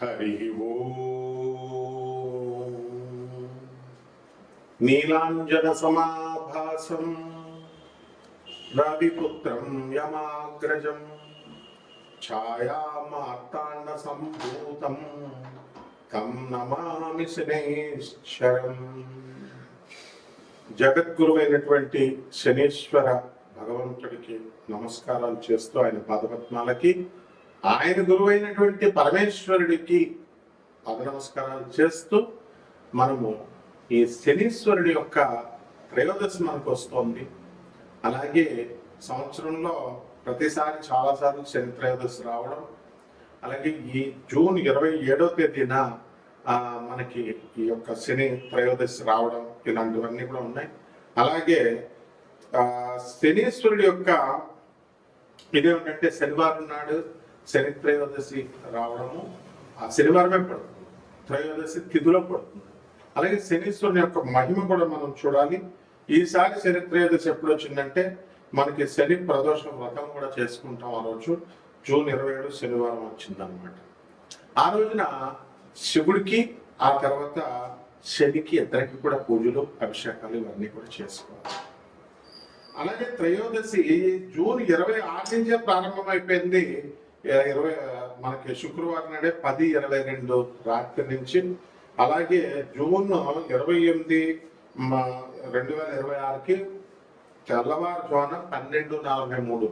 हरि ओम। नीलांजनसमाभासं रविपुत्रं यमाग्रजं छायामार्ताण्डसम्भूतं तं नमामि शनैश्चरम्। జగద్గురువైనటువంటి శనీశ్వర భగవంతుడికి నమస్కారాలు చేస్తూ ఆయన పాదపద్మాలకి, ఆయన గురువైనటువంటి పరమేశ్వరుడికి పాద నమస్కారాలు చేస్తూ మనము ఈ శనీశ్వరుడి యొక్క త్రయోదశి మనకు వస్తోంది. అలాగే సంవత్సరంలో ప్రతిసారి చాలాసార్లు శని త్రయోదశి రావడం, అలాగే ఈ జూన్ 27వ తేదీన మనకి ఈ యొక్క శని త్రయోదశి రావడం, ఇలాంటివన్నీ కూడా ఉన్నాయి. అలాగే శనీశ్వరుడి యొక్క ఇదేమిటంటే శనివారం నాడు శని త్రయోదశి రావడము, ఆ శనివారమే పడుతుంది, త్రయోదశి తిథిలో పడుతుంది. అలాగే శనీశ్వరుని యొక్క మహిమ కూడా మనం చూడాలి. ఈసారి శని త్రయోదశి ఎప్పుడు వచ్చిందంటే మనకి శని ప్రదోష వ్రతం కూడా చేసుకుంటాం. ఆ రోజు జూన్ 27 శనివారం వచ్చిందనమాట. ఆ రోజున శివుడికి ఆ తర్వాత శనికి ఇద్దరికి కూడా పూజలు అభిషేకాలు ఇవన్నీ కూడా చేసుకోవాలి. అలాగే త్రయోదశి జూన్ 26 నుంచే ప్రారంభమైపోయింది. మనకి శుక్రవారం నాడే 10:22 రాత్రి నుంచి, అలాగే జూన్ 28 2026కి తెల్లవారుజామున 12:43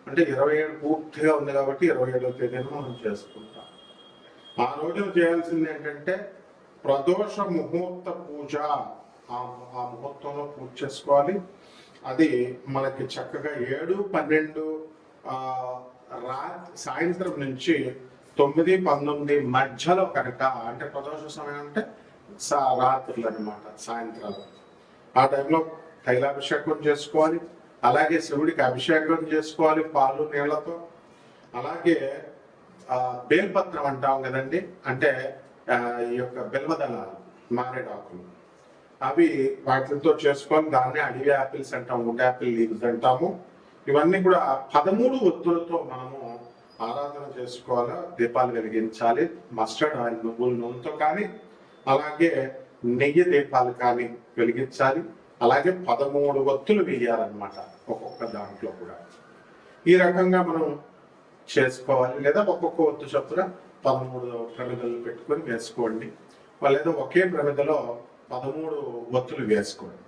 అంటే 27 పూర్తిగా ఉంది కాబట్టి 27వ తేదీన మనం చేసుకుంటాం. ఆ రోజున చేయాల్సింది ఏంటంటే ప్రదోష ముహూర్త పూజ. ఆ ముహూర్తంలో పూజ చేసుకోవాలి. అది మనకి చక్కగా 7-12 సాయంత్రం నుంచి 9-19 మధ్యలో కనుక, అంటే ప్రదోష సమయం అంటే రాత్రులు అనమాట, సాయంత్రాలు. ఆ టైంలో తైలాభిషేకం చేసుకోవాలి. అలాగే శివుడికి అభిషేకం చేసుకోవాలి పాలు నీళ్లతో. అలాగే బేల్పత్రం అంటాం కదండి, అంటే ఈ యొక్క బెల్వదళాలు, మారేడాకులు, అవి వాటితో చేసుకోవాలి. దాన్ని అడవి యాపిల్స్ అంటాం, వుడ్ యాపిల్ లీవ్స్ అంటాము. ఇవన్నీ కూడా 13 ఒత్తులతో మనము ఆరాధన చేసుకోవాలి, దీపాలు వెలిగించాలి. మస్టర్డ్ ఆయిల్, నువ్వుల నూనెతో కానీ, అలాగే నెయ్యి దీపాలు కానీ వెలిగించాలి. అలాగే 13 ఒత్తులు వేయాలన్నమాట ఒక్కొక్క దాంట్లో కూడా. ఈ రకంగా మనం చేసుకోవాలి. లేదా ఒక్కొక్క ఒత్తు చొప్పున 13 ప్రమిదలు పెట్టుకొని వేసుకోండి, లేదా ఒకే ప్రమిదలో 13 ఒత్తులు వేసుకోండి.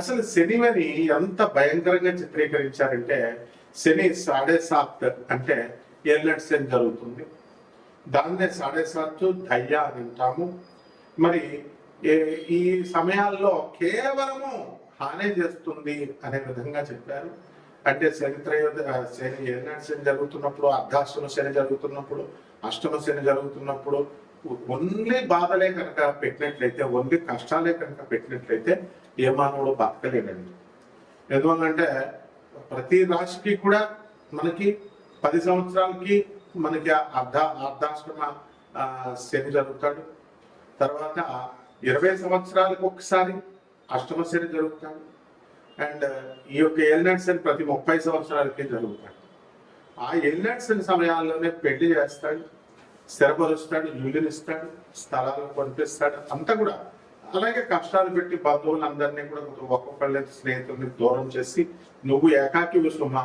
అసలు శనిని ఎంత భయంకరంగా చిత్రీకరించారంటే, శని 7.5 అంటే ఏళ్ళ శని జరుగుతుంది. దాన్నే 7.5 దయ్య అని అంటాము. మరి ఈ సమయాల్లో కేవలము హాని చేస్తుంది అనే విధంగా చెప్పారు. అంటే శని ఏళ్ళ శని జరుగుతున్నప్పుడు, అర్ధాష్టమ శని జరుగుతున్నప్పుడు, అష్టమ శని జరుగుతున్నప్పుడు ఓన్లీ బాధలే కనుక పెట్టినట్లయితే, ఓన్లీ కష్టాలే కనుక పెట్టినట్లయితే ఏ మానవుడు బతకలేడండి. ఎందువల్లంటే ప్రతి రాశికి కూడా మనకి 10 సంవత్సరాలకి మనకి అర్ధాష్టమ శని జరుగుతాడు. తర్వాత 20 సంవత్సరాలకు ఒకసారి అష్టమ శని జరుగుతాడు. అండ్ ఈ యొక్క ఏలినాటి శని ప్రతి 30 సంవత్సరాలకి జరుగుతాడు. ఆ ఏలినాటి శని సమయాల్లోనే పెళ్లి చేస్తాడు, స్థిరపరుస్తాడు, ఇల్లునిస్తాడు, స్థలాలు పంపిస్తాడు, అంతా కూడా. అలాగే కష్టాలు పెట్టి బంధువులందరినీ కూడా ఒక్కొక్కళ్ళ స్నేహితుల్ని దూరం చేసి, నువ్వు ఏకాకి సుమా,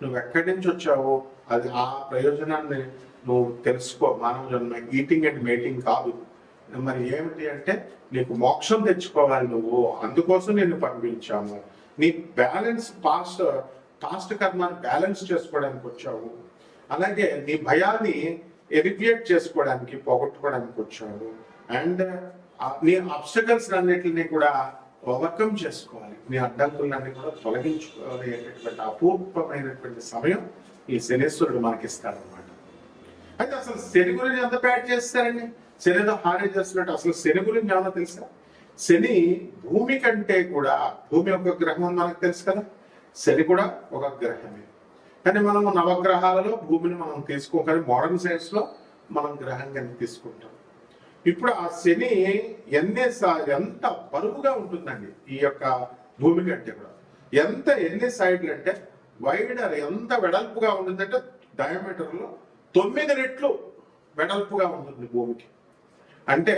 నువ్వు ఎక్కడి నుంచి వచ్చావో అది ఆ ప్రయోజనాన్ని నువ్వు తెలుసుకో. మానవ జన్మ ఈటింగ్ అండ్ మేటింగ్ కాదు. మరి ఏమిటి అంటే నీకు మోక్షం తెచ్చుకోవాలి, నువ్వు అందుకోసం నేను పంపించాము. నీ బ్యాలెన్స్ పాస్ట్ కర్మాన్ని బ్యాలెన్స్ చేసుకోవడానికి వచ్చావు. అలాగే నీ భయాన్ని ఎలివియేట్ చేసుకోవడానికి, పోగొట్టుకోవడానికి వచ్చావు. అండ్ నీ అబ్స్టకల్స్ అన్నిటిని కూడా ఓవర్కమ్ చేసుకోవాలి, నీ అడ్డంకులన్నీ కూడా తొలగించుకోవాలి అనేటటువంటి అపూర్వమైనటువంటి సమయం ఈ శనీశ్వరుడు మనకిస్తాడనమాట. అయితే అసలు శని గురించి ఎంత బ్యాడ్ చేస్తారండి, శనితో హాని చేస్తున్నట్టు. అసలు శని గురించి ఏమన్నా తెలుసా? శని భూమి కంటే కూడా, భూమి ఒక గ్రహం మనకు తెలుసు కదా, శని కూడా ఒక గ్రహమే. కానీ మనము నవగ్రహాలలో భూమిని మనం తీసుకో, కానీ మోడర్న్ సైన్స్ లో మనం గ్రహంగా తీసుకుంటాం. ఇప్పుడు ఆ శని ఎంత బరువుగా ఉంటుందండి ఈ యొక్క భూమి కంటే కూడా. ఎన్ని సైడ్లు అంటే వైడర్ ఎంత వెడల్పుగా ఉంటుందంటే డయామీటర్లో 9 రెట్లు వెడల్పుగా ఉంటుంది భూమికి. అంటే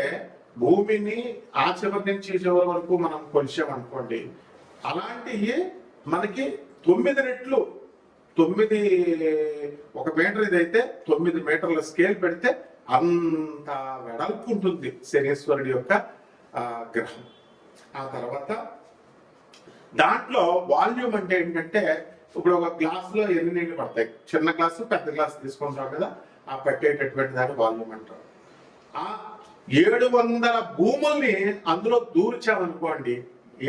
భూమిని ఆ చివరి నుంచి ఈ చివరి వరకు మనం కొలిచామనుకోండి, అలాంటివి మనకి 9 రెట్లు 9 1 మీటర్ ఇదైతే 9 మీటర్ల స్కేల్ పెడితే అంత వెడల్పు ఉంటుంది శనీశ్వరుడి యొక్క గ్రహం. ఆ తర్వాత దాంట్లో వాల్యూమ్ అంటే ఏంటంటే, ఇప్పుడు ఒక గ్లాస్ లో ఎన్ని నీళ్లు పడతాయి, చిన్న గ్లాసు పెద్ద గ్లాస్ తీసుకుంటాం కదా, ఆ పట్టేటటువంటి దాన్ని వాల్యూమ్ అంటారు. ఆ 700 భూముల్ని అందులో దూర్చామనుకోండి,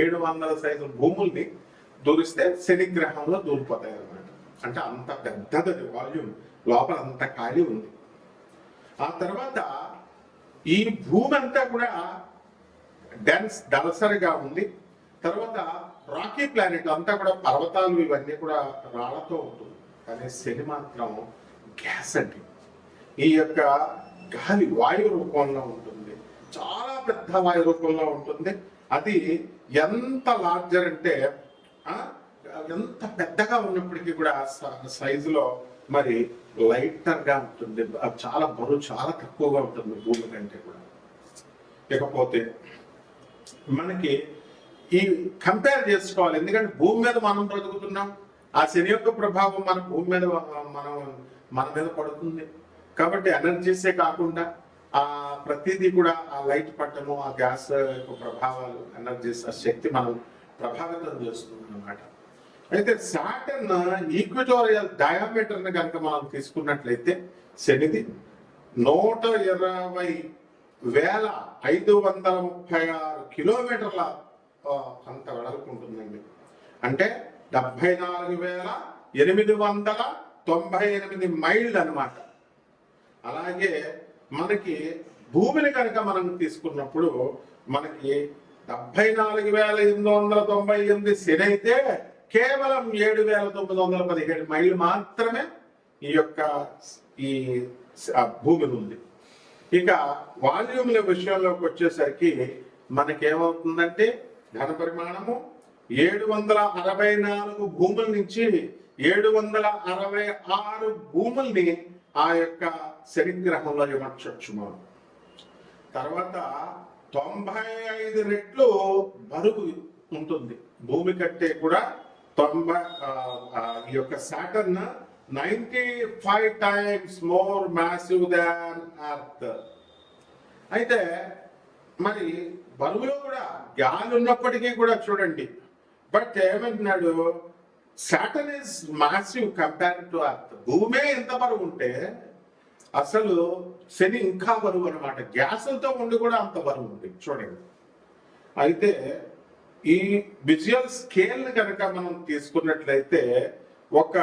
700 సైజు భూముల్ని దూరిస్తే శని గ్రహంలో దూరిపోతాయి అన్నమాట. అంటే అంత పెద్దది వాల్యూమ్, లోపల అంత ఖాళీ ఉంది. ఆ తర్వాత ఈ భూమి అంతా కూడా డెన్స్ దళసరిగా ఉంది. తర్వాత రాకీ ప్లానెట్ అంతా కూడా పర్వతాలు ఇవన్నీ కూడా రాళ్లతో ఉంటుంది. కానీ శని మాత్రం గ్యాస్ అండి. ఈ యొక్క గాలి వాయు రూపంలో ఉంటుంది, చాలా పెద్ద వాయు రూపంలో ఉంటుంది. అది ఎంత లార్జర్ అంటే ఎంత పెద్దగా ఉన్నప్పటికీ కూడా సైజులో మరి లైటర్ గా ఉంటుంది. చాలా బరువు చాలా తక్కువగా ఉంటుంది భూమి కంటే కూడా. ఇకపోతే మనకి ఈ కంపేర్ చేసుకోవాలి, ఎందుకంటే భూమి మీద మనం బ్రతుకుతున్నాం, ఆ శని యొక్క ప్రభావం మన భూమి మీద మన మీద పడుతుంది. కాబట్టి ఎనర్జీసే కాకుండా ఆ ప్రతిదీ కూడా ఆ లైట్ పట్టము, ఆ గ్యాస్ యొక్క ప్రభావాలు, ఎనర్జీస్, ఆ శక్తి మనం ప్రభావితం చేస్తుంది అన్నమాట. అయితే సాటర్న్ ఈక్వటోరియల్ డయామీటర్ ని కనుక మనం తీసుకున్నట్లయితే శనిది 120,536 కిలోమీటర్ల అంత వెడల్పు ఉంటుందండి. అంటే 74,898 మైళ్ళు అనమాట. అలాగే మనకి భూమిని కనుక మనం తీసుకున్నప్పుడు మనకి 74,898 శని అయితే కేవలం 7,917 మైళ్ళు మాత్రమే ఈ యొక్క ఈ భూమి ఉంది. ఇక వాల్యూమ్ల విషయంలోకి వచ్చేసరికి మనకేమవుతుందంటే ఘన పరిమాణము 764 భూముల నుంచి 766 భూముల్ని ఆ యొక్క శని గ్రహంలో ఇవ్వచ్చు మనం. తర్వాత 95 రెట్లు బరువు ఉంటుంది భూమి కంటే కూడా. ఈ యొక్క Saturn 95 times more massive than Earth. అయితే మరి బరువులో కూడా గాలి ఉన్నప్పటికీ కూడా చూడండి, బట్ ఏమంటున్నాడు, Saturn is massive compare to earth. భూమే ఎంత బరువు ఉంటే అసలు శని ఇంకా బరువు అనమాట. గ్యాసులతో ఉండి కూడా అంత బరువు ఉంది చూడండి. అయితే ఈ విజువల్ స్కేల్ ని కనుక మనం తీసుకున్నట్లయితే ఒక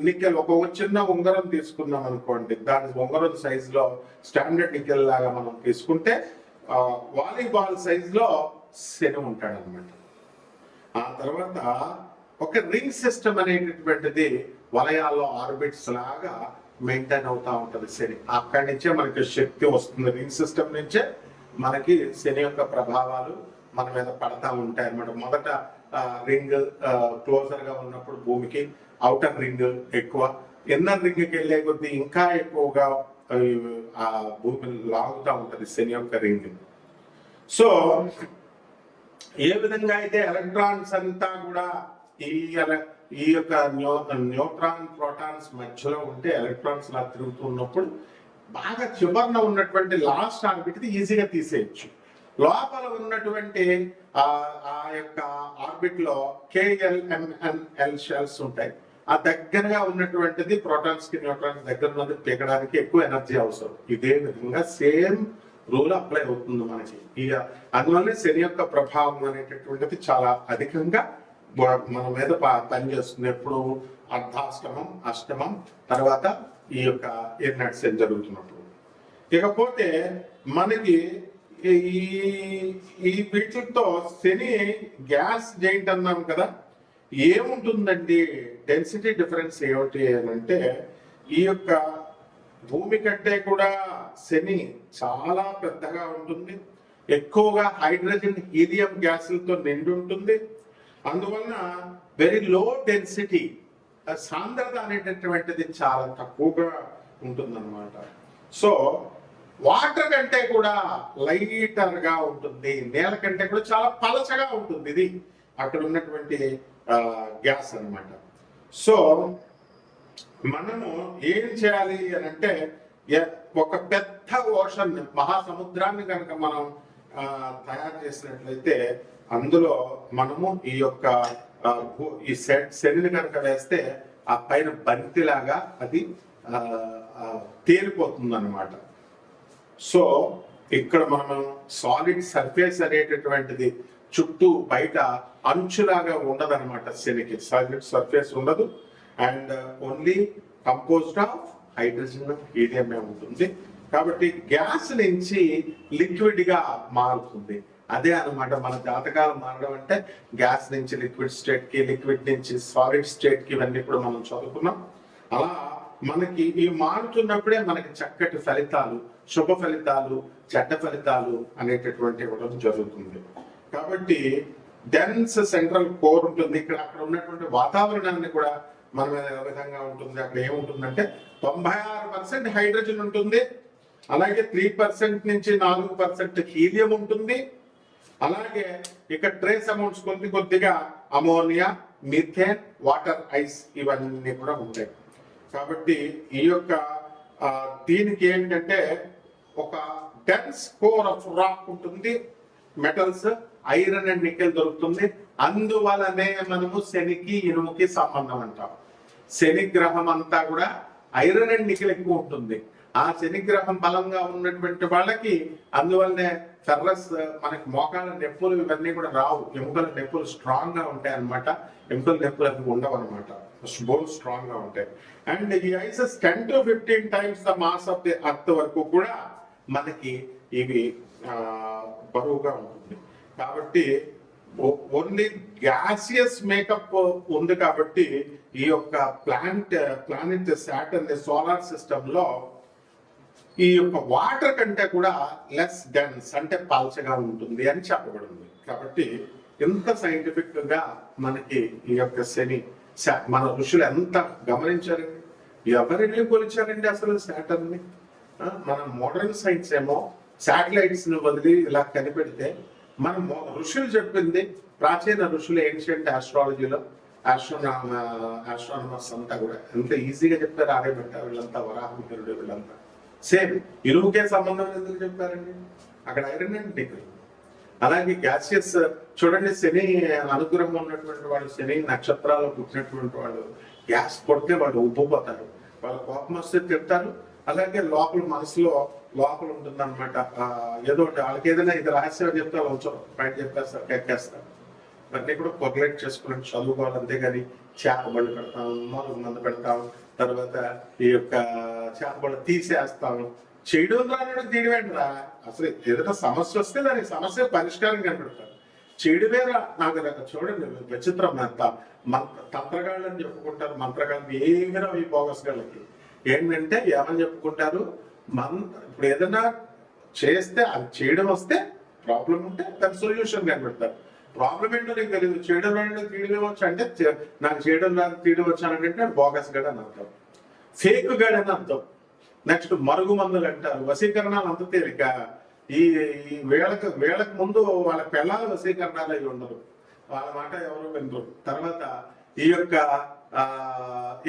నికెల్, ఒక చిన్న ఉంగరం తీసుకున్నాం అనుకోండి, దాని ఉంగరం సైజ్ లో స్టాండర్డ్ నికెల్ లాగా మనం తీసుకుంటే వాలీబాల్ సైజ్ లో శని ఉంటాడు అనమాట. ఆ తర్వాత ఒక రింగ్ సిస్టమ్ అనేటటువంటిది వలయాల్లో ఆర్బిట్స్ లాగా మెయింటైన్ అవుతా ఉంటది శని. అక్కడి నుంచే మనకి శక్తి వస్తుంది. రింగ్ సిస్టమ్ నుంచే మనకి శని యొక్క ప్రభావాలు మన మీద పడతా ఉంటాయి అన్నమాట. మొదట రింగ్ క్లోజర్ గా ఉన్నప్పుడు భూమికి అవుటర్ రింగ్ ఎక్కువ, ఇన్నర్ రింగ్ కి వెళ్ళే కొద్దీ ఇంకా ఎక్కువగా ఆ భూమిని లాగుతూ ఉంటది శని యొక్క రింగ్. సో ఏ విధంగా అయితే ఎలక్ట్రాన్స్ అంతా కూడా ఈ యొక్క న్యూట్రాన్ ప్రోటాన్స్ మధ్యలో ఉంటే ఎలక్ట్రాన్స్ లా తిరుగుతున్నప్పుడు బాగా చివరన ఉన్నటువంటి లాస్ట్ ఆర్బిట్ ఈజీగా తీసేయచ్చు. లోపల ఉన్నటువంటి ఆ యొక్క ఆర్బిట్ లో KLMNL షెల్స్ ఉంటాయి. ఆ దగ్గరగా ఉన్నటువంటిది ప్రోటాన్స్ కి న్యూట్రాన్స్ దగ్గర ఉన్నది పీకడానికి ఎక్కువ ఎనర్జీ అవసరం. ఇదే విధంగా సేమ్ రూల్ అప్లై అవుతుంది మనకి. ఇక అందువల్ల శని యొక్క ప్రభావం అనేటటువంటిది చాలా అధికంగా మన మీద పనిచేస్తుంది. ఎప్పుడు అర్ధాష్టమం, అష్టమం, తర్వాత ఈ యొక్క ఏర్నాటి శని జరుగుతున్నప్పుడు. ఇకపోతే మనకి ఈ వీటితో శని గ్యాస్ జైంట్ అన్నాం కదా, ఏముంటుందండి డెన్సిటీ డిఫరెన్స్ ఏమిటి అని అంటే, ఈ యొక్క భూమి కంటే కూడా శని చాలా పెద్దగా ఉంటుంది. ఎక్కువగా హైడ్రోజన్, హీలియం గ్యాసులతో నిండి ఉంటుంది. అందువలన వెరీ లో డెన్సిటీ, సాంద్రత అనేటటువంటిది చాలా తక్కువగా ఉంటుందన్నమాట. సో వాటర్ కంటే కూడా లైటర్ గా ఉంటుంది, నేల కంటే కూడా చాలా పలచగా ఉంటుంది. ఇది అక్కడ ఉన్నటువంటి గ్యాస్ అన్నమాట. సో మనము ఏం చేయాలి అని అంటే, ఒక పెద్ద ఓషన్ మహాసముద్రాన్ని కనుక మనం తయారు చేసినట్లయితే అందులో మనము ఈ యొక్క ఈ శనిని కనుక వేస్తే ఆ పైన బంతిలాగా అది తేలిపోతుంది అన్నమాట. సో ఇక్కడ మనం సాలిడ్ సర్ఫేస్ అనేటటువంటిది చుట్టూ బయట అంచులాగా ఉండదు అనమాట. శనికి సాలిడ్ సర్ఫేస్ ఉండదు, and only composed of hydrogen helium ఉంటుంది. కాబట్టి గ్యాస్ నుంచి లిక్విడ్ గా మారుతుంది. అదే అనమాట మన జాతకాలు మారడం అంటే, గ్యాస్ నుంచి లిక్విడ్ స్టేట్ కి, లిక్విడ్ నుంచి సాలిడ్ స్టేట్ కి, ఇవన్నీ కూడా మనం చదువుకున్నాం. అలా మనకి ఈ మారుతున్నప్పుడే మనకి చక్కటి ఫలితాలు, శుభ ఫలితాలు, చెడ్డ ఫలితాలు అనేటటువంటి ఇవ్వడం జరుగుతుంది. కాబట్టి డెన్స్ సెంట్రల్ కోర్ ఉంటుంది. ఇక్కడ అక్కడ ఉన్నటువంటి వాతావరణాన్ని కూడా మన మీద ఏ విధంగా ఉంటుంది, అక్కడ ఏముంటుందంటే 96% హైడ్రోజన్ ఉంటుంది, అలాగే 3% నుంచి 4% హీలియం ఉంటుంది. అలాగే ఇక్కడ ట్రేస్ అమౌంట్స్ కొద్దిగా అమోనియా, మిథేన్, వాటర్, ఐస్ ఇవన్నీ కూడా ఉంటాయి. కాబట్టి ఈ యొక్క దీనికి ఏంటంటే ఒక డెన్స్ కోర్ ఆఫ్ రాక్ ఉంటుంది, మెటల్స్, ఐరన్ అండ్ నికెల్ దొరుకుతుంది. అందువలనే మనము శనికి ఇనుముకి సంబంధం అంటాం. శని గ్రహం అంతా కూడా ఐరన్ అండ్ నికెల్ ఎక్కువ ఉంటుంది. ఆ శని గ్రహం బలంగా ఉన్నటువంటి వాళ్ళకి అందువల్లనే ఫెర్రస్, మనకి మోకాళ్ళ నొప్పులు ఇవన్నీ కూడా రావు. ఎముకల నొప్పులు స్ట్రాంగ్ గా ఉంటాయి అనమాట. ఎముకల నొప్పులు అవి ఉండవు అనమాట, బోన్స్ స్ట్రాంగ్ గా ఉంటాయి. అండ్ ఈ ఐసెస్ 10 to 15 times the mass of the earth వరకు కూడా మనకి ఇవి బరువుగా ఉంటుంది. కాబట్టి ఓన్లీ గ్యాసియస్ మేకప్ ఉంది. కాబట్టి ఈ యొక్క ప్లానెట్ సాటర్న్ సోలార్ సిస్టమ్ లో ఈ యొక్క వాటర్ కంటే కూడా లెస్ డెన్స్, అంటే పల్చగా ఉంటుంది అని చెప్పబడింది. కాబట్టి ఎంత సైంటిఫిక్ గా మనకి ఈ యొక్క శని, మన ఋషులు ఎంత గమనించారండి, ఎవరిని కొలిచారండి అసలు సాటర్న్ ని. మన మోడర్న్ సైన్స్ ఏమో శాటిలైట్స్ ని వదిలి ఇలా కనిపెడితే, మన ఋషులు చెప్పింది, ప్రాచీన ఋషులు ఏన్షియంట్ ఆస్ట్రాలజీలో ఆస్ట్రానమర్స్ అంతా కూడా ఎంత ఈజీగా చెప్పారు. ఆర్యభట్ట వీళ్ళంతా, వరాహమిహిరుడు వీళ్ళంతా సేమ్ ఇరువుకే సంబంధం ఎందుకు చెప్పారండి? అక్కడ ఐరన్ అండ్ నికెల్. అలాగే గ్యాసియస్ చూడండి, శని అనుగ్రహం ఉన్నటువంటి వాళ్ళు, శని నక్షత్రాల్లో పుట్టినటువంటి వాళ్ళు గ్యాస్ కొడితే వాళ్ళు ఉబ్బిపోతారు, వాళ్ళ కోపం వస్తే తిడతారు. అలాగే లోపల మనసులో లోపల ఉంటుంది అనమాట ఏదో ఒకటి. వాళ్ళకి ఏదైనా ఇది రహస్యం చెప్తే వాళ్ళు ఉంచరు, బయట చెప్పేస్తారు, ఎక్కేస్తారు. ఇవన్నీ కూడా కొర్లేట్ చేసుకుని చదువుకోవాలి. అంతేగాని చేపబళ్ళు పెడతాం, మొదలు మందు పెడతాం, తర్వాత ఈ యొక్క చేపబళ్ళు తీసేస్తాం. చేయడం ద్వారా తీయడమేంటరా? అసలు ఏదైనా సమస్య వస్తే దానికి సమస్య పరిష్కారం కనిపెడతారు. చేయడమేరా నాకు చూడండి విచిత్రం. తంత్రగాళ్ళు అని చెప్పుకుంటారు, మంత్రగాళ్ళు ఏమైనా ఈ బోగస్ గాళ్ళకి ఏంటంటే ఏమని చెప్పుకుంటారు, ఇప్పుడు ఏదైనా చేస్తే అది చేయడం వస్తే ప్రాబ్లం ఉంటే దాని సొల్యూషన్ కనిపెడతారు. ప్రాబ్లం ఏంటో నీకు తెలియదు, చేయడం రాదు తీయడం వచ్చు అంటే, నాకు చేయడం రాదు తీయడం వచ్చానంటే బోగస్ గడ్ అని అర్థం, ఫేక్ గడ్ అని అర్థం. నెక్స్ట్ మరుగు మందులు అంటారు, వశీకరణాలు అంత తేలిక. ఈ వేళకు ముందు వాళ్ళ పిల్లల వశీకరణాలు అవి ఉండరు, వాళ్ళ మాట ఎవరు వినరు. తర్వాత ఈ యొక్క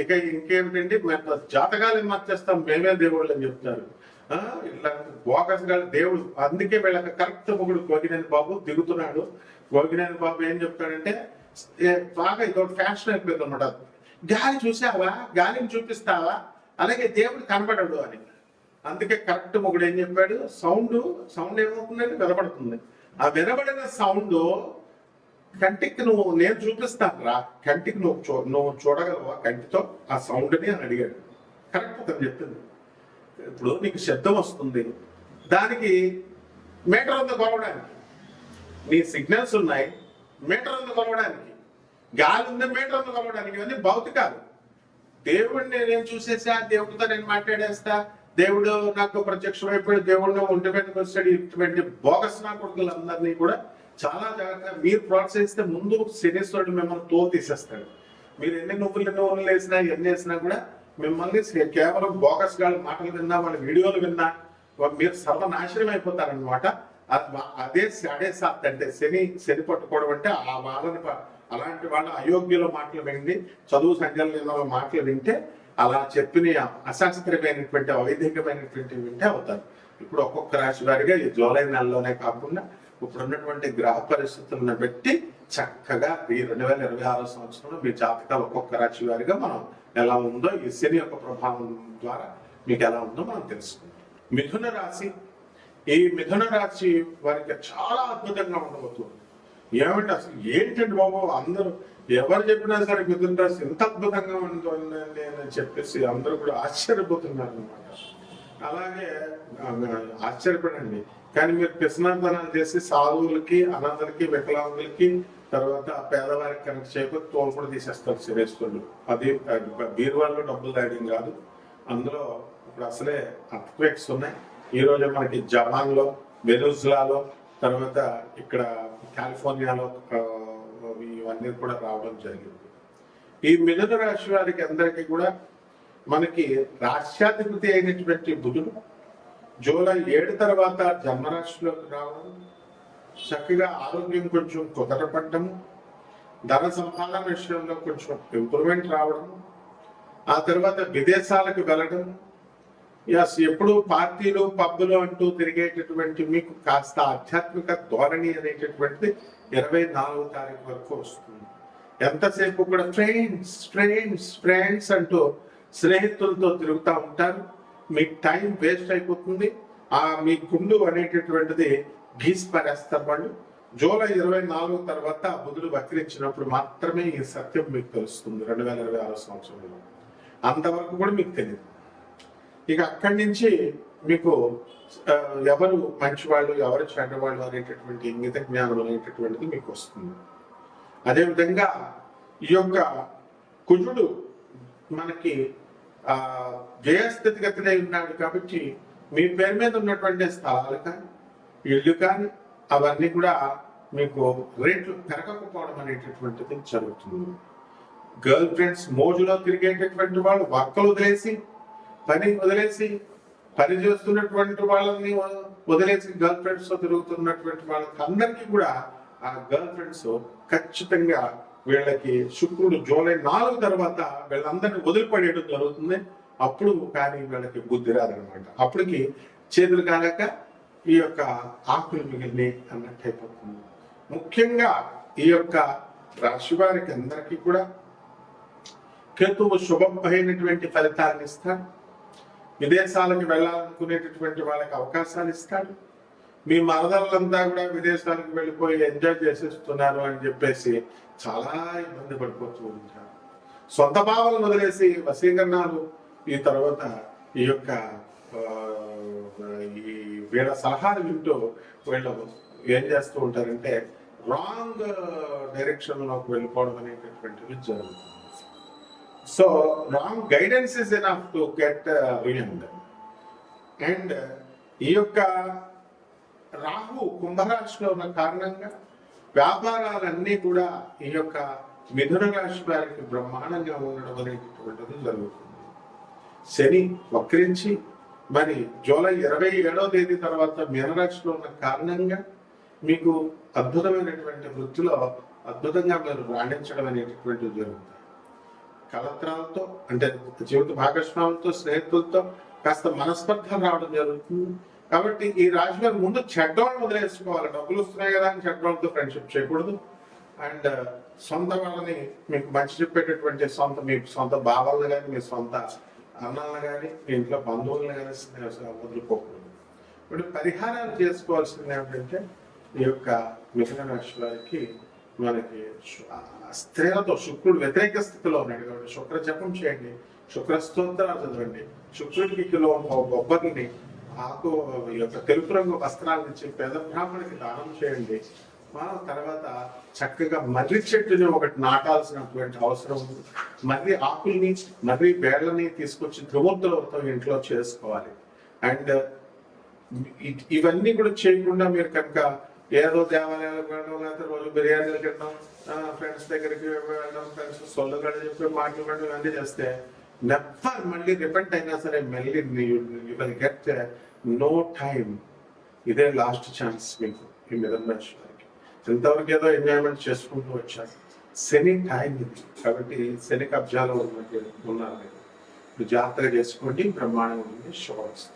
ఇక ఇంకేమిటండి, మేము జాతకాలు మార్చేస్తాం, మేమే దేవుళ్ళు అని చెప్తారు. ఇట్లా బోగస్ గా దేవుడు. అందుకే వీళ్ళకి కరెక్ట్ మొగుడు గోగినేని బాబు దిగుతున్నాడు. గోగినేని బాబు ఏం చెప్తాడంటే, బాగా ఇదొక ఫ్యాషన్ అయిపోయింది అనమాట. గాలి చూసావా, గాలిని చూపిస్తావా, అలాగే దేవుడు కనపడడు అని. అందుకే కరెక్ట్ మొగుడు ఏం చెప్పాడు, సౌండ్ ఏమవుతుందంటే వినపడుతుంది. ఆ వినబడిన సౌండ్ కంటికి నేను చూపిస్తాను రా, కంటికి నువ్వు చూడగలవా కంటితో ఆ సౌండ్ ని అని అడిగాడు. కరెక్ట్ అతను చెప్పింది. ఇప్పుడు నీకు శబ్దం వస్తుంది, దానికి మీటర్ ఉంది కొలవడానికి, నీ సిగ్నల్స్ ఉన్నాయి మీటర్ ఉంది కొలవడానికి, గాలి ఉంది మీటర్ ఉంది కొలవడానికి. ఇవన్నీ భౌతికాలు. దేవుడిని నేను చూసేసా, దేవుడితో నేను మాట్లాడేస్తా, దేవుడు నాకు ప్రత్యక్షమైపోయి దేవుడిని ఒంటి మీదకి వచ్చాడు, ఇటువంటి బోగస్ నా కొడుకులందరినీ కూడా చాలా జాగ్రత్తగా మీరు ప్రోత్సహిస్తే ముందు శనీశ్వరుడు మిమ్మల్ని తోలు తీసేస్తాడు. మీరు ఎన్ని నువ్వులు వేసినా ఎన్ని వేసినా కూడా మిమ్మల్ని కేవలం బోగస్ గాళ్ళ మాటలు విన్నా, వాళ్ళ వీడియోలు విన్నా మీరు సర్వనాశనం అయిపోతారనమాట. అదే అడే సాత్ అంటే శని పట్టుకోవడం అంటే ఆ వాళ్ళని అలాంటి వాళ్ళ అయోగ్యుల మాటలు విండి, చదువు సంఖ్యల మాటలు వింటే, అలా చెప్పిన అశాస్త్రీయమైనటువంటి అవైధికమైనటువంటి వింటే అవుతారు. ఇప్పుడు ఒక్కొక్క రాశి వారిగా ఈ జూలై నెలలోనే కాకుండా ఇప్పుడు ఉన్నటువంటి గ్రహ పరిస్థితులను బట్టి చక్కగా ఈ 2026 సంవత్సరంలో మీ జాతకాలు ఒక్కొక్క రాశి వారిగా మనం ఎలా ఉందో ఈ శని యొక్క ప్రభావం ద్వారా మీకు ఎలా ఉందో మనం తెలుసుకుందాం. మిథున రాశి, ఈ మిథున రాశి వారికి చాలా అద్భుతంగా ఉండబోతుంది. ఏమంటే అసలు ఏంటంటే బాబు, అందరూ ఎవరు చెప్పినా సరే మిథున రాశి ఎంత అద్భుతంగా ఉంటుందండి అని చెప్పేసి అందరూ కూడా ఆశ్చర్యపోతున్నారు అనమాట. అలాగే ఆశ్చర్యపడండి, కానీ మీరు పిసనార్థనాలు చేసి సాధువులకి, అనాథలకి, వికలాంగులకి, తర్వాత పేదవారికి కనెక్ట్ చేయకపోతే తోలు కూడా తీసేస్తారు శనేశ్వరుడు. అది బీరువాల్లో డబ్బులు దాయడం కాదు, అందులో ఇప్పుడు అసలే అర్త్క్వేక్స్ ఉన్నాయి. ఈ రోజు మనకి జపాన్లో, వెనుజులాలో, తర్వాత ఇక్కడ కాలిఫోర్నియాలో ఇవన్నీ కూడా రావడం జరిగింది. ఈ మిథున రాశి వారికి అందరికీ కూడా మనకి రాష్ట్రాధిపతి అయినటువంటి బుధుడు జూలై 7 తర్వాత జన్మరాశిలోకి రావడం, చక్కగా ఆరోగ్యం కొంచెం కుదరపడ్డము, ధన సంపాదన విషయంలో కొంచెం ఇంప్రూవ్మెంట్ రావడం, ఆ తర్వాత విదేశాలకు వెళ్ళడం, ఎప్పుడు పార్టీలు పబ్బులు అంటూ తిరిగేటటువంటి మీకు కాస్త ఆధ్యాత్మిక ధోరణి అనేటటువంటిది 24వ తారీఖు వరకు వస్తుంది. ఎంతసేపు కూడా ఫ్రెండ్స్ ఫ్రెండ్స్ ఫ్రెండ్స్ అంటూ స్నేహితులతో తిరుగుతూ ఉంటారు. మీకు టైం వేస్ట్ అయిపోతుంది. మీ గుండు అనేటటువంటిది గీసి పడేస్తారు వాళ్ళు. జూలై 24 తర్వాత బుధుడు వక్రించినప్పుడు మాత్రమే ఈ సత్యం మీకు తెలుస్తుంది 2026 సంవత్సరంలో. అంతవరకు కూడా మీకు తెలియదు. ఇక అక్కడి నుంచి మీకు ఎవరు మంచివాళ్ళు, ఎవరు చెడ్డవాళ్ళు అనేటటువంటి ఇంగిత జ్ఞానం అనేటటువంటిది మీకు వస్తుంది. అదేవిధంగా ఈ యొక్క కుజుడు మనకి వ్యయస్థితిగతిలో ఉన్నాడు కాబట్టి మీ పేరు మీద ఉన్నటువంటి స్థలాలు కానీ, ఇళ్ళు కానీ అవన్నీ కూడా మీకు రేట్లు పెరగకపోవడం అనేటటువంటిది జరుగుతుంది. గర్ల్ ఫ్రెండ్స్ మోజులో తిరిగేటటువంటి వాళ్ళు, వర్కలు వదిలేసి, పని వదిలేసి, పని చేస్తున్నటువంటి వాళ్ళని వదిలేసి గర్ల్ ఫ్రెండ్స్ తో తిరుగుతున్నటువంటి వాళ్ళకి అందరికీ కూడా ఆ గర్ల్ ఫ్రెండ్స్ ఖచ్చితంగా వీళ్ళకి శుక్రుడు జూలై 4 తర్వాత వీళ్ళందరినీ వదిలిపడేయడం జరుగుతుంది. అప్పుడు కానీ వీళ్ళకి బుద్ధి రాదనమాట. అప్పటికి చేతులు కాలేక ఈ యొక్క ఆకులు మిగిలిని అన్నట్టు అయిపోతుంది. ముఖ్యంగా ఈ యొక్క రాశి వారికి అందరికీ కూడా కేతువు శుభమైనటువంటి ఫలితాలను ఇస్తాడు. విదేశాలకు వెళ్ళాలనుకునేటటువంటి వాళ్ళకి అవకాశాలు ఇస్తాడు. మీ మరదలంతా కూడా విదేశాలకు వెళ్ళిపోయి ఎంజాయ్ చేసేస్తున్నారు అని చెప్పేసి చాలా ఇబ్బంది పడిపోతూ ఉంటారు. సొంత భావాలను వదిలేసి వశీకరణాలు, ఈ తర్వాత ఈ యొక్క ఈ వీళ్ళ సలహాలు వింటూ వీళ్ళు ఏం చేస్తూ ఉంటారంటే రాంగ్ డైరెక్షన్ లోకి వెళ్ళిపోవడం అనేటటువంటివి జరుగుతుంది. So wrong guidance is enough to get ruined. And ఈ యొక్క రాహు కుంభరాశిలో ఉన్న కారణంగా వ్యాపారాలన్నీ కూడా ఈ యొక్క మిథున రాశి వారికి బ్రహ్మాండంగా ఉండడం అనేటటువంటిది జరుగుతుంది. శని వక్రించి మరి జూలై 27వ తేదీ తర్వాత మీనరాశిలో ఉన్న కారణంగా మీకు అద్భుతమైనటువంటి వృత్తిలో అద్భుతంగా మీరు రాణించడం అనేటటువంటివి జరుగుతాయి. కలత్రాలతో అంటే జీవిత భాగస్వాములతో, స్నేహితులతో కాస్త మనస్పర్ధలు రావడం జరుగుతుంది. కాబట్టి ఈ రాశి వారు ముందు చెడ్డవాళ్ళని వదిలేసుకోవాలి. డబ్బులు వస్తున్నాయి కదా అని చెడ్డవాళ్ళతో ఫ్రెండ్షిప్ చేయకూడదు. అండ్ సొంత వాళ్ళని, మీకు మంచి చెప్పేటటువంటి మీ సొంత భావాలను కానీ, మీ సొంత అన్నలను కానీ, మీ ఇంట్లో బంధువులను కానీ వదులుకోకూడదు. ఇప్పుడు పరిహారాలు చేసుకోవాల్సింది ఏమిటంటే ఈ యొక్క మిథున రాశి వారికి మనకి స్త్రీలతో శుక్రుడు వ్యతిరేక స్థితిలో ఉన్నాడు కాబట్టి శుక్ర జపం చేయండి, శుక్ర స్తోత్రాలు చదవండి, శుక్రుడికి కిలో బొబ్బర్ని ఆకు ఈ యొక్క తెలుపు రంగు వస్త్రాల నుంచి పేద బ్రాహ్మణికి దానం చేయండి. తర్వాత చక్కగా మర్రి చెట్టుని ఒకటి నాటాల్సినటువంటి అవసరం ఉంది. మర్రి ఆకుల్ని, మర్రి బేళ్లని తీసుకొచ్చి త్రిమూర్తులతో ఇంట్లో చేసుకోవాలి. అండ్ ఇవన్నీ కూడా చేయకుండా మీరు కనుక ఏదో దేవాలయాలకు వెళ్ళడం, లేకపోతే రోజు బిర్యానీలు తినడం, ఫ్రెండ్స్ దగ్గరికి వెళ్ళడం, ఫ్రెండ్స్ సొల్లుగడ చెప్పి మాట్లాడడం ఇవన్నీ చేస్తే నెవర్ మళ్ళీ రిపెంట్ అయినా సరే మళ్ళీ you will get no time. ఇదే లాస్ట్ ఛాన్స్ మీకు ఈ మిథున రాశి వారికి. ఇంతవరకు ఏదో ఎంజాయ్మెంట్ చేసుకుంటూ వచ్చారు. శని టైం ఇది, కాబట్టి శని కబ్జాలో ఉన్నారు. ఇప్పుడు జాగ్రత్తగా చేసుకోండి. బ్రహ్మాండంగా ఉంటుంది. శుభమస్తు.